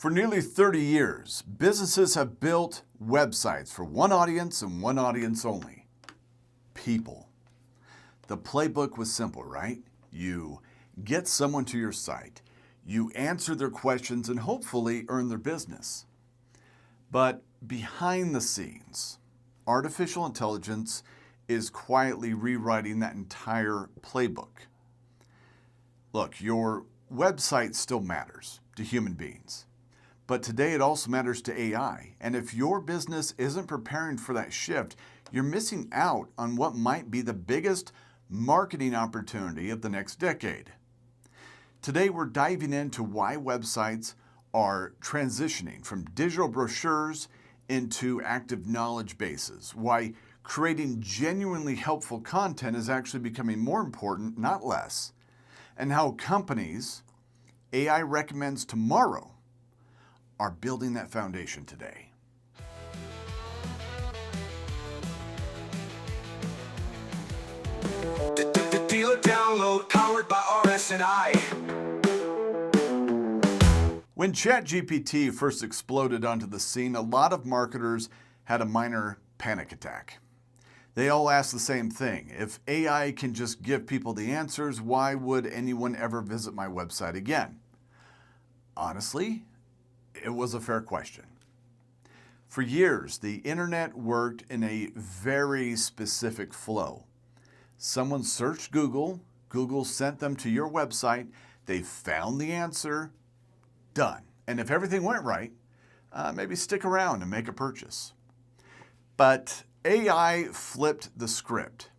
For nearly 30 years, businesses have built websites for one audience and one audience only: people. The playbook was simple, right? You get someone to your site, you answer their questions, and hopefully earn their business. But behind the scenes, artificial intelligence is quietly rewriting that entire playbook. Look, your website still matters to human beings, but today it also matters to AI. And if your business isn't preparing for that shift, you're missing out on what might be the biggest marketing opportunity of the next decade. Today, we're diving into why websites are transitioning from digital brochures into active knowledge bases, why creating genuinely helpful content is actually becoming more important, not less, and how companies AI recommends tomorrow are building that foundation today. The dealer download powered by RS&I. When ChatGPT first exploded onto the scene, a lot of marketers had a minor panic attack. They all asked the same thing: if AI can just give people the answers, why would anyone ever visit my website again? Honestly, it was a fair question. For years, the internet worked in a very specific flow. Someone searched Google, Google sent them to your website, they found the answer, done. And if everything went right, maybe stick around and make a purchase. But AI flipped the script.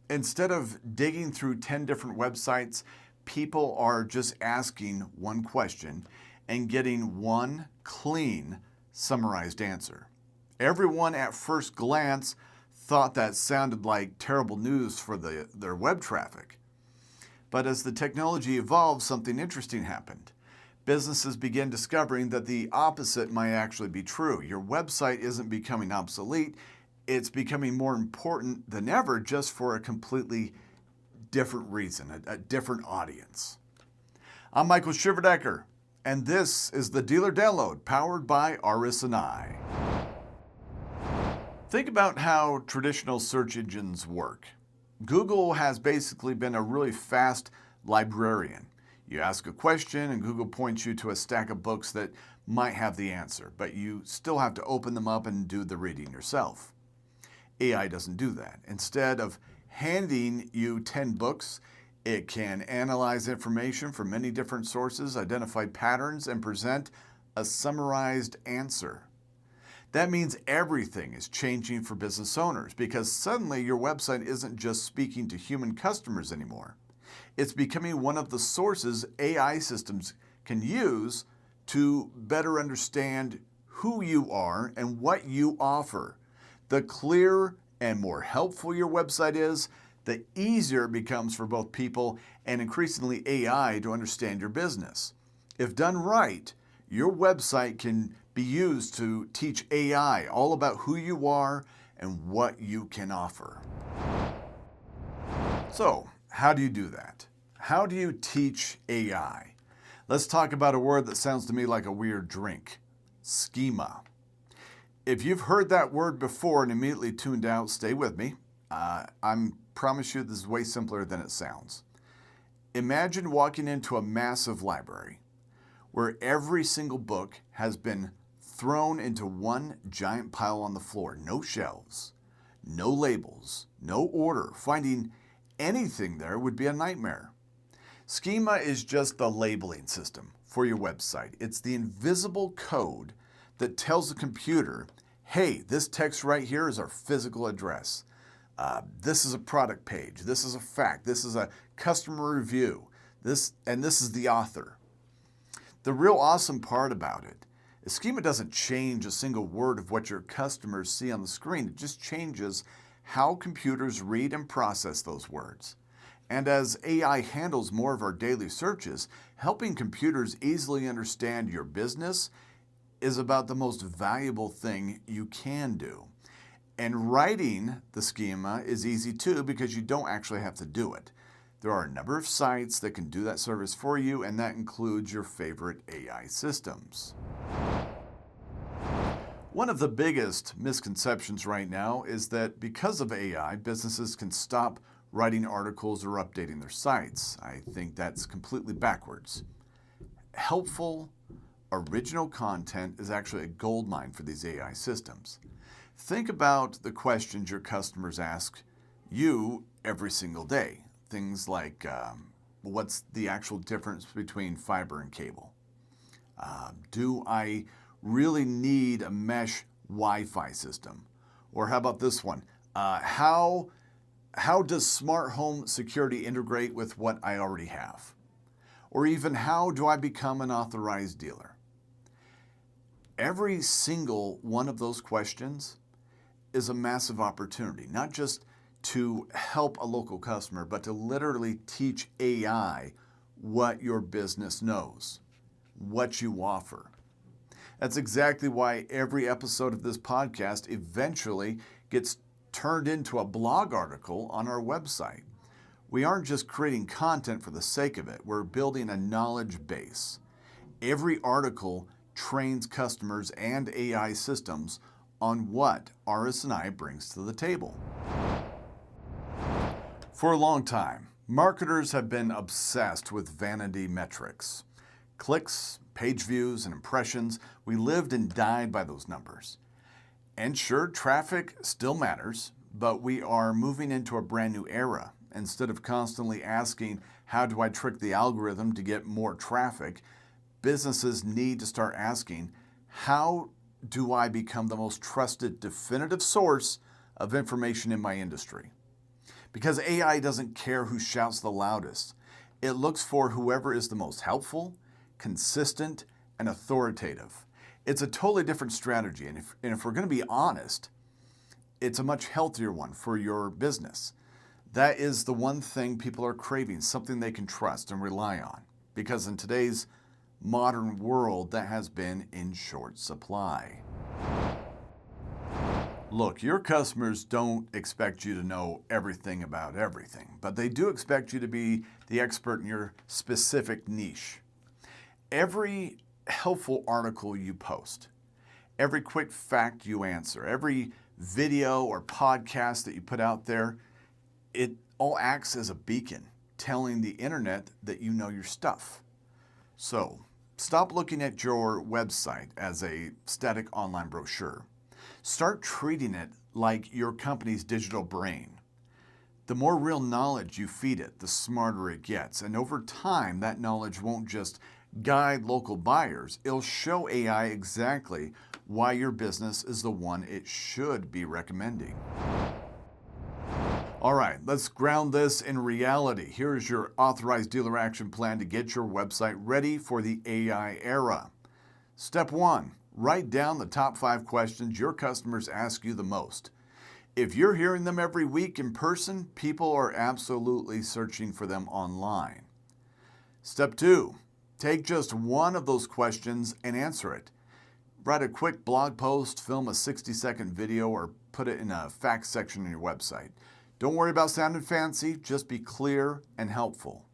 Instead of digging through 10 different websites, people are just asking one question and getting one clean, summarized answer. Everyone at first glance thought that sounded like terrible news for their web traffic. But as the technology evolved, something interesting happened. Businesses began discovering that the opposite might actually be true. Your website isn't becoming obsolete, it's becoming more important than ever, just for a completely different reason, a different audience. I'm Michael Shiverdecker, and this is the Dealer Download powered by RS&I. Think about how traditional search engines work. Google has basically been a really fast librarian. You ask a question and Google points you to a stack of books that might have the answer, but you still have to open them up and do the reading yourself. AI doesn't do that. Instead of handing you 10 books, it can analyze information from many different sources, identify patterns, and present a summarized answer. That means everything is changing for business owners, because suddenly your website isn't just speaking to human customers anymore. It's becoming one of the sources AI systems can use to better understand who you are and what you offer. The clearer and more helpful your website is, the easier it becomes for both people and increasingly AI to understand your business. If done right, your website can be used to teach AI all about who you are and what you can offer. So, how do you do that? How do you teach AI? Let's talk about a word that sounds to me like a weird drink: schema. If you've heard that word before and immediately tuned out, stay with me. I promise you this is way simpler than it sounds. Imagine walking into a massive library where every single book has been thrown into one giant pile on the floor. No shelves, no labels, no order. Finding anything there would be a nightmare. Schema is just the labeling system for your website. It's the invisible code that tells the computer, hey, this text right here is our physical address. This is a product page. This is a fact. This is a customer review. This is the author. The real awesome part about it is Schema doesn't change a single word of what your customers see on the screen. It just changes how computers read and process those words. And as AI handles more of our daily searches, helping computers easily understand your business is about the most valuable thing you can do. And writing the schema is easy too, because you don't actually have to do it. There are a number of sites that can do that service for you, and that includes your favorite AI systems. One of the biggest misconceptions right now is that because of AI, businesses can stop writing articles or updating their sites. I think that's completely backwards. Helpful, original content is actually a goldmine for these AI systems. Think about the questions your customers ask you every single day. Things like, what's the actual difference between fiber and cable? Do I really need a mesh Wi-Fi system? Or how about this one? How does smart home security integrate with what I already have? Or even, how do I become an authorized dealer? Every single one of those questions is a massive opportunity, not just to help a local customer, but to literally teach AI what your business knows, what you offer. That's exactly why every episode of this podcast eventually gets turned into a blog article on our website. We aren't just creating content for the sake of it, we're building a knowledge base. Every article trains customers and AI systems on what RS&I brings to the table. For a long time, marketers have been obsessed with vanity metrics. Clicks, page views, and impressions. We lived and died by those numbers. And sure, traffic still matters, but we are moving into a brand new era. Instead of constantly asking, how do I trick the algorithm to get more traffic, businesses need to start asking, how do I become the most trusted, definitive source of information in my industry? Because AI doesn't care who shouts the loudest. It looks for whoever is the most helpful, consistent, and authoritative. It's a totally different strategy, and if we're going to be honest, it's a much healthier one for your business. That is the one thing people are craving, something they can trust and rely on, because in today's modern world, that has been in short supply. Look, your customers don't expect you to know everything about everything, but they do expect you to be the expert in your specific niche. Every helpful article you post, every quick fact you answer, every video or podcast that you put out there, it all acts as a beacon, telling the internet that you know your stuff. So, stop looking at your website as a static online brochure. Start treating it like your company's digital brain. The more real knowledge you feed it, the smarter it gets. And over time, that knowledge won't just guide local buyers. It'll show AI exactly why your business is the one it should be recommending. All right, let's ground this in reality. Here's your authorized dealer action plan to get your website ready for the AI era. Step 1, write down the top 5 questions your customers ask you the most. If you're hearing them every week in person, people are absolutely searching for them online. Step 2, take just one of those questions and answer it. Write a quick blog post, film a 60-second video, or put it in a facts section on your website. Don't worry about sounding fancy, just be clear and helpful.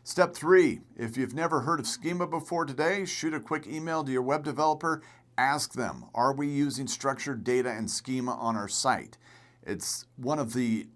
Step 3, if you've never heard of Schema before today, shoot a quick email to your web developer. Ask them, are we using structured data and schema on our site? It's one of the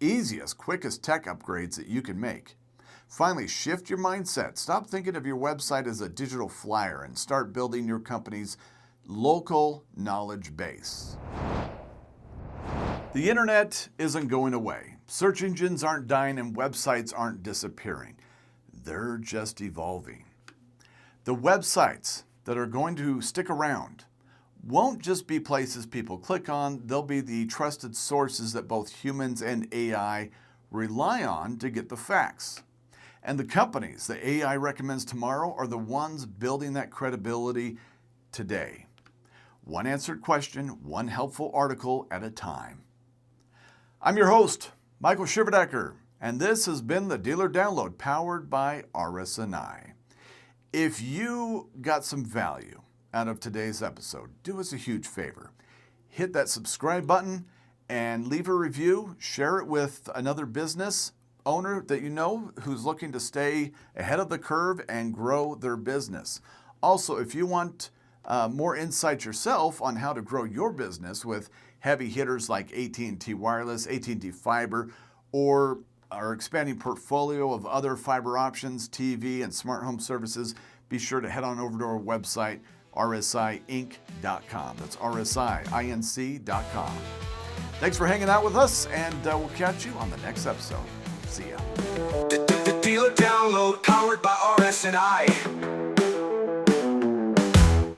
easiest, quickest tech upgrades that you can make. Finally, shift your mindset. Stop thinking of your website as a digital flyer and start building your company's local knowledge base. The internet isn't going away. Search engines aren't dying and websites aren't disappearing. They're just evolving. The websites that are going to stick around won't just be places people click on. They'll be the trusted sources that both humans and AI rely on to get the facts. And the companies that AI recommends tomorrow are the ones building that credibility today. One answered question, one helpful article at a time. I'm your host, Michael Shiverdecker, and this has been the Dealer Download powered by RS&I. If you got some value out of today's episode, do us a huge favor. Hit that subscribe button and leave a review. Share it with another business owner that you know who's looking to stay ahead of the curve and grow their business. Also, if you want more insights yourself on how to grow your business with heavy hitters like AT&T Wireless, AT&T Fiber, or our expanding portfolio of other fiber options, TV, and smart home services, be sure to head on over to our website, rsiinc.com. That's rsiinc.com. Thanks for hanging out with us, and we'll catch you on the next episode. See ya. The dealer download powered by RS&I.